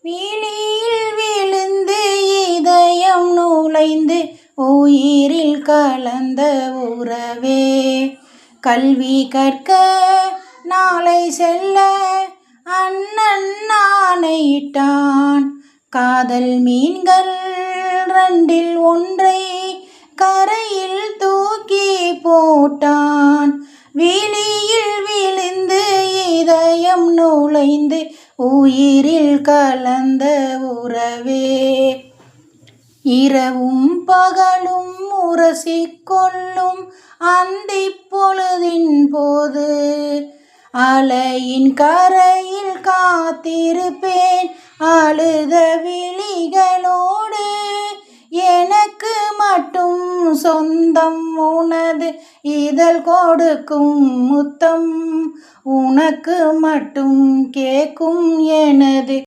விழியில் விழுந்து இதயம் நுழைந்து உயிரில் கலந்த உறவே. கல்வி கற்க நாளை செல்ல அண்ணன் ஆணையிட்டான். காதல் மீன்கள் ரெண்டில் ஒன்றை கரையில் தூக்கி போட்டான். விழியில் விழுந்து இதயம் நுழைந்து உயிரில் கலந்த உறவே. இரவும் பகலும் உரசிக்கொள்ளும் அந்திப் பொழுதின் போது அலையின் கரையில் காத்திருப்பேன் அழுத விழிகளோடு. எனக்கு மட்டும் சொந்தம் உனது இதழ் கொடுக்கும் முத்தம், உனக்கு மட்டும் கேட்கும் எனது